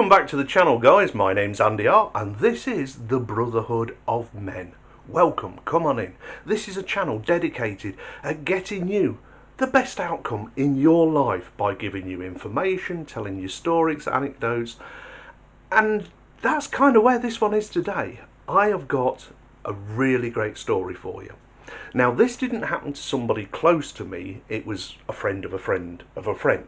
Welcome back to the channel, guys. My name's Andy R and this is the Brotherhood of Men. Welcome, come on in. This is a channel dedicated at getting you the best outcome in your life by giving you information, telling you stories, anecdotes, and that's kind of where this one is today. I have got a really great story for you. Now, this didn't happen to somebody close to me. It was a friend of a friend of a friend.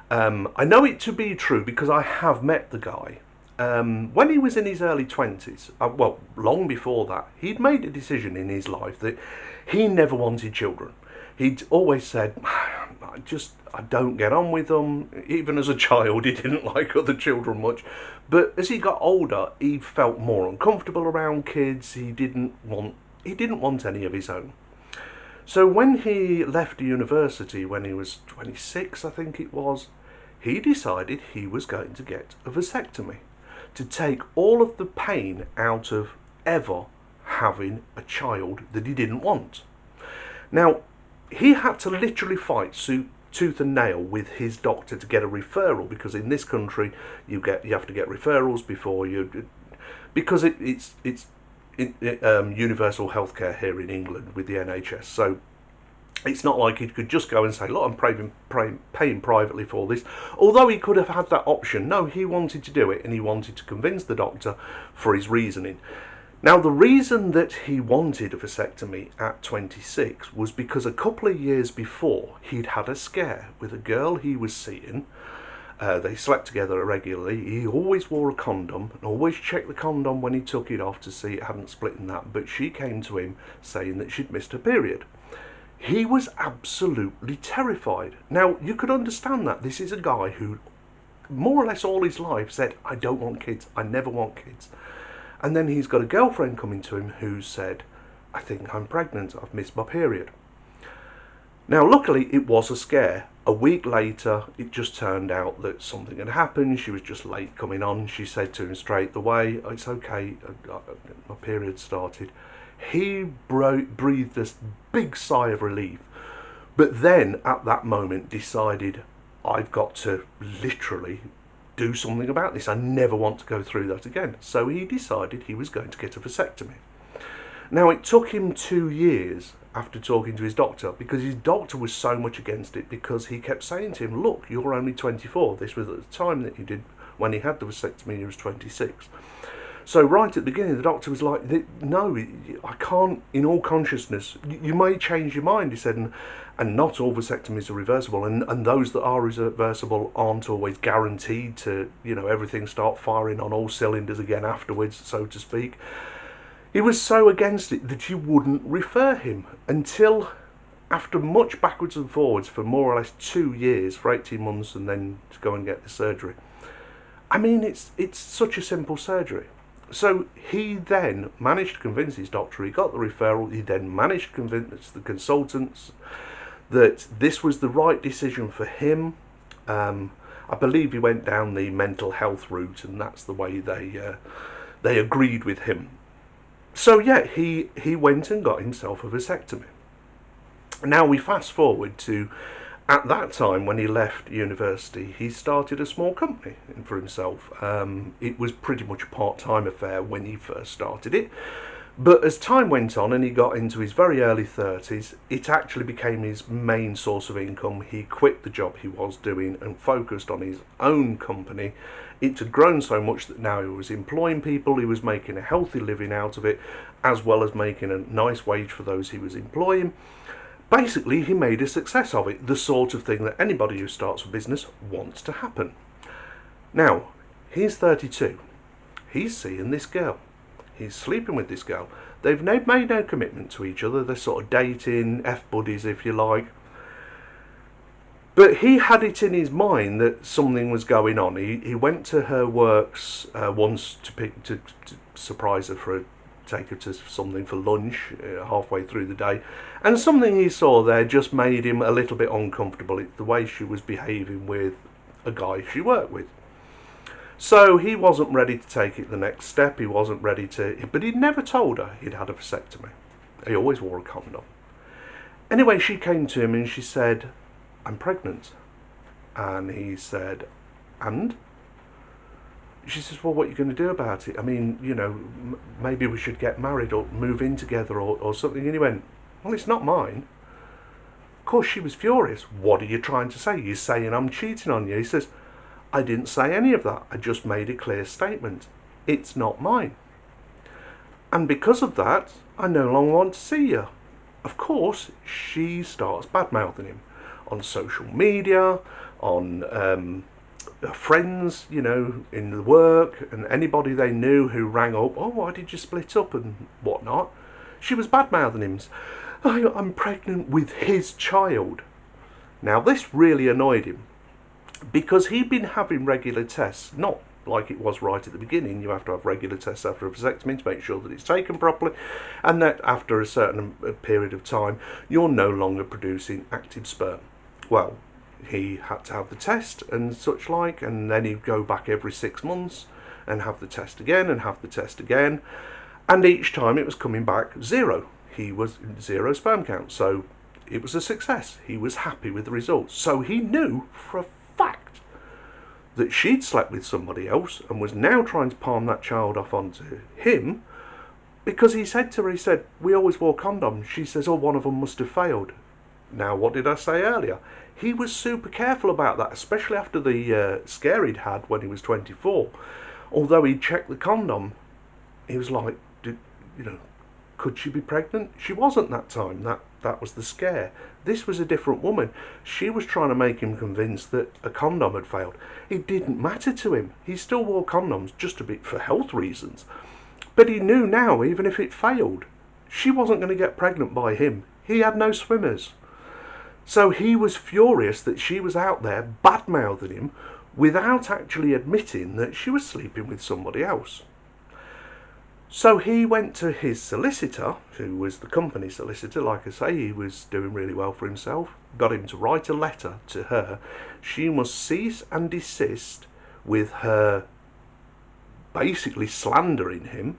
I know it to be true because I have met the guy. When he was in his early 20s, well, long before that, he'd made a decision in his life that he never wanted children. He'd always said, I don't get on with them. Even as a child, he didn't like other children much. But as he got older, he felt more uncomfortable around kids. He didn't want any of his own. So when he left university, when he was 26, I think it was, he decided he was going to get a vasectomy to take all of the pain out of ever having a child that he didn't want. Now, he had to literally fight tooth and nail with his doctor to get a referral, because in this country you have to get referrals before you, because it's universal healthcare here in England with the NHS. So it's not like he could just go and say, look, I'm paying privately for this. Although he could have had that option. No, he wanted to do it, and he wanted to convince the doctor for his reasoning. Now, the reason that he wanted a vasectomy at 26 was because a couple of years before he'd had a scare with a girl he was seeing. They slept together regularly. He always wore a condom and always checked the condom when he took it off to see it hadn't split in that. But she came to him saying that she'd missed her period. He was absolutely terrified. Now, you could understand that. This is a guy who more or less all his life said, I don't want kids. I never want kids. And then he's got a girlfriend coming to him who said, I think I'm pregnant. I've missed my period. Now, luckily, it was a scare. A week later, it just turned out that something had happened. She was just late coming on. She said to him straight away, it's okay, my period started. He breathed this big sigh of relief, but then at that moment decided, I've got to literally do something about this. I never want to go through that again. So he decided he was going to get a vasectomy. Now, it took him 2 years after talking to his doctor, because his doctor was so much against it, because he kept saying to him, look, you're only 24. This was at the time that he did, when he had the vasectomy, he was 26. So right at the beginning, the doctor was like, no, I can't, in all consciousness, you may change your mind, he said, and not all vasectomies are reversible, and those that are reversible aren't always guaranteed to, everything start firing on all cylinders again afterwards, so to speak. He was so against it that you wouldn't refer him until, after much backwards and forwards for more or less 2 years, for 18 months, and then to go and get the surgery. I mean, it's such a simple surgery. So he then managed to convince his doctor, he got the referral, he then managed to convince the consultants that this was the right decision for him. I believe he went down the mental health route, and that's the way they agreed with him. So yeah, he went and got himself a vasectomy. Now we fast forward to, at that time when he left university, he started a small company for himself. It was pretty much a part-time affair when he first started it. But as time went on and he got into his very early 30s, it actually became his main source of income. He quit the job he was doing and focused on his own company. It had grown so much that now he was employing people, he was making a healthy living out of it, as well as making a nice wage for those he was employing. Basically, he made a success of it, the sort of thing that anybody who starts a business wants to happen. Now, he's 32. He's seeing this girl. He's sleeping with this girl. They've made no commitment to each other. They're sort of dating, F-buddies if you like. But he had it in his mind that something was going on. He went to her works once to surprise her, take her to something for lunch halfway through the day, and something he saw there just made him a little bit uncomfortable. It's the way she was behaving with a guy she worked with. So he wasn't ready to take it the next step. He wasn't ready to, but he'd never told her he'd had a vasectomy. He always wore a condom. Anyway, she came to him and she said, I'm pregnant. And he said, and? she says, well, what are you going to do about it? I mean, maybe we should get married or move in together or something. And he went, well, it's not mine. Of course, she was furious. What are you trying to say? You're saying I'm cheating on you. He says, I didn't say any of that. I just made a clear statement. It's not mine. And because of that, I no longer want to see you. Of course, she starts bad-mouthing him on social media, on friends, in the work, and anybody they knew who rang up, oh, why did you split up and whatnot? She was bad-mouthing him. I'm pregnant with his child. Now, this really annoyed him because he'd been having regular tests, not like it was right at the beginning. You have to have regular tests after a vasectomy to make sure that it's taken properly, and that after a certain period of time, you're no longer producing active sperm. Well, he had to have the test and such like, and then he'd go back every 6 months and have the test again and have the test again, and each time it was coming back 0. He was 0 sperm count, so it was a success. He was happy with the results. So he knew for a fact that she'd slept with somebody else and was now trying to palm that child off onto him, because he said to her, he said, we always wore condoms. She says, oh, one of them must have failed. Now, what did I say earlier? He was super careful about that, especially after the scare he'd had when he was 24. Although he'd checked the condom, he was like, could she be pregnant? She wasn't that time. That was the scare. This was a different woman. She was trying to make him convinced that a condom had failed. It didn't matter to him. He still wore condoms just a bit for health reasons. But he knew now, even if it failed, she wasn't going to get pregnant by him. He had no swimmers. So he was furious that she was out there bad-mouthing him without actually admitting that she was sleeping with somebody else. So he went to his solicitor, who was the company solicitor. Like I say, he was doing really well for himself. Got him to write a letter to her. She must cease and desist with her basically slandering him.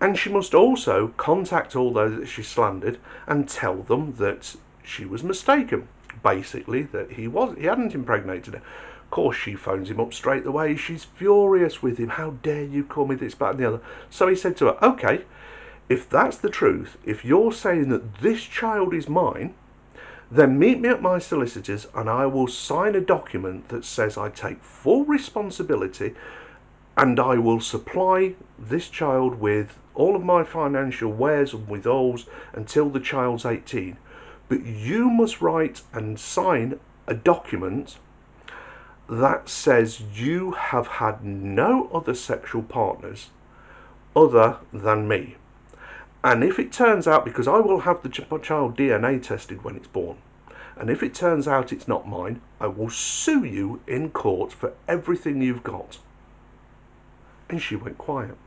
And she must also contact all those that she slandered and tell them that she was mistaken. Basically, that he hadn't impregnated her. Of course, she phones him up straight away. She's furious with him. How dare you call me this, that and the other. So he said to her, okay, if that's the truth, if you're saying that this child is mine, then meet me at my solicitor's and I will sign a document that says I take full responsibility and I will supply this child with all of my financial wares and withdrawals until the child's 18. But you must write and sign a document that says you have had no other sexual partners other than me. And if it turns out, because I will have the child DNA tested when it's born, and if it turns out it's not mine, I will sue you in court for everything you've got. And she went quiet.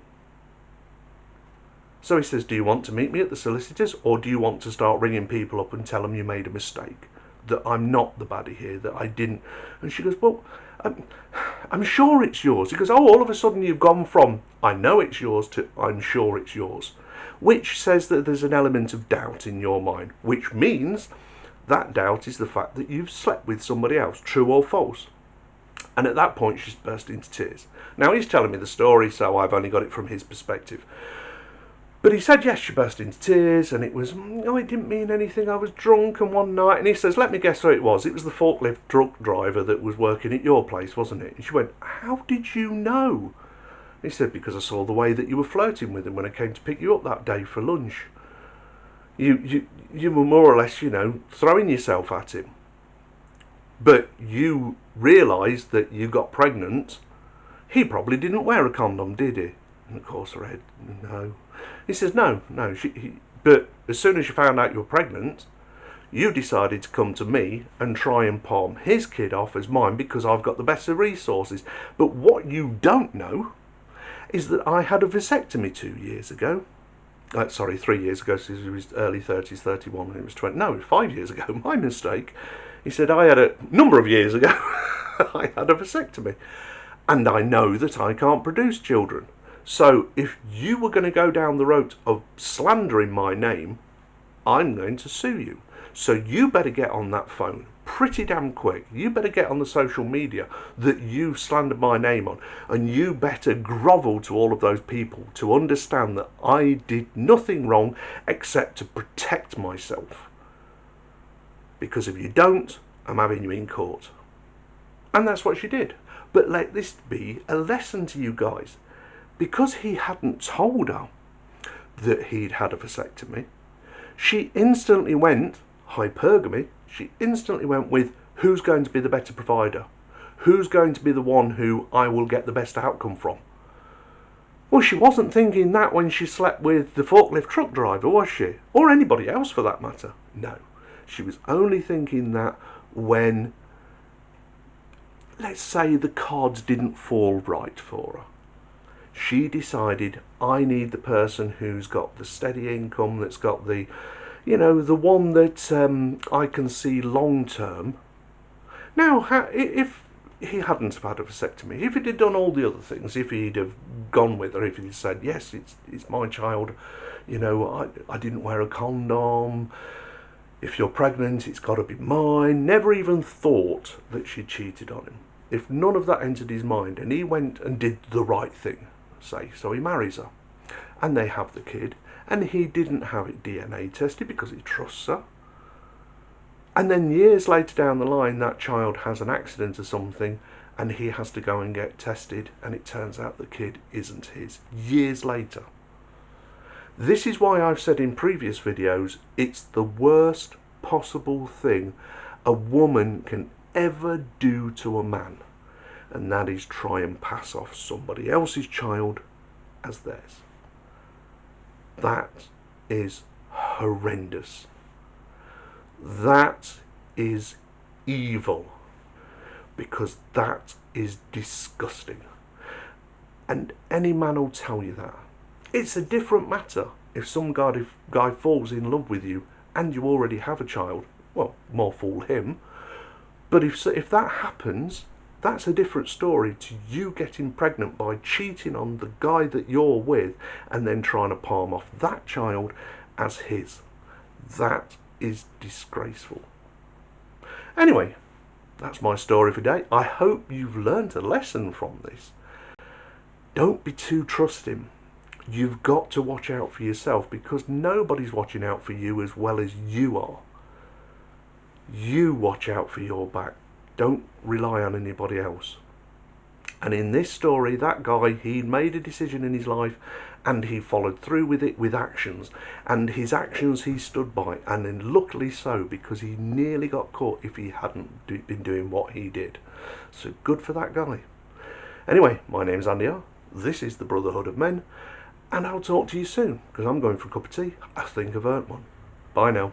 So he says, do you want to meet me at the solicitor's, or do you want to start ringing people up and tell them you made a mistake? That I'm not the baddie here, that I didn't. And she goes, well, I'm sure it's yours. He goes, oh, all of a sudden you've gone from I know it's yours to I'm sure it's yours, which says that there's an element of doubt in your mind, which means that doubt is the fact that you've slept with somebody else, true or false. And at that point she's burst into tears. Now he's telling me the story, so I've only got it from his perspective. But he said, yes, she burst into tears, and it was, it didn't mean anything, I was drunk, and one night, and he says, let me guess who it was. It was the forklift truck driver that was working at your place, wasn't it? And she went, how did you know? He said, because I saw the way that you were flirting with him when I came to pick you up that day for lunch. You were more or less, throwing yourself at him. But you realised that you got pregnant. He probably didn't wear a condom, did he? And of course I said, no. He says, no. But as soon as you found out you were pregnant, you decided to come to me and try and palm his kid off as mine because I've got the better resources. But what you don't know is that I had a vasectomy 2 years ago. 3 years ago, so he was early 30s, 31 when he was 20. No, 5 years ago, my mistake. He said, I had a number of years ago, I had a vasectomy. And I know that I can't produce children. So if you were going to go down the road of slandering my name, I'm going to sue you. So you better get on that phone pretty damn quick. You better get on the social media that you've slandered my name on, and you better grovel to all of those people to understand that I did nothing wrong except to protect myself. Because if you don't, I'm having you in court. And that's what she did. But let this be a lesson to you guys. Because he hadn't told her that he'd had a vasectomy, she instantly went hypergamy. She instantly went with, who's going to be the better provider? Who's going to be the one who I will get the best outcome from? Well, she wasn't thinking that when she slept with the forklift truck driver, was she? Or anybody else for that matter. No. She was only thinking that when, let's say, the cards didn't fall right for her. She decided, I need the person who's got the steady income, that's got the, the one that I can see long term. Now, if he hadn't have had a vasectomy, if he'd have done all the other things, if he'd have gone with her, if he'd said, yes, it's my child, I didn't wear a condom, if you're pregnant, it's got to be mine, never even thought that she cheated on him. If none of that entered his mind and he went and did the right thing, say, so he marries her and they have the kid, and he didn't have it DNA tested because he trusts her, and then years later down the line that child has an accident or something and he has to go and get tested and it turns out the kid isn't his, years later. This is why I've said in previous videos, it's the worst possible thing a woman can ever do to a man, and that is try and pass off somebody else's child as theirs. That is horrendous. That is evil, because that is disgusting. And any man will tell you that. It's a different matter if some guy falls in love with you and you already have a child. Well, more fool him. But if that happens, that's a different story to you getting pregnant by cheating on the guy that you're with and then trying to palm off that child as his. That is disgraceful. Anyway, that's my story for today. I hope you've learned a lesson from this. Don't be too trusting. You've got to watch out for yourself, because nobody's watching out for you as well as you are. You watch out for your back. Don't rely on anybody else. And in this story, that guy, he made a decision in his life and he followed through with it with actions. And his actions he stood by, and then luckily so, because he nearly got caught if he hadn't been doing what he did. So good for that guy. Anyway, my name's Andy R. This is the Brotherhood of Men. And I'll talk to you soon, because I'm going for a cup of tea. I think I've earned one. Bye now.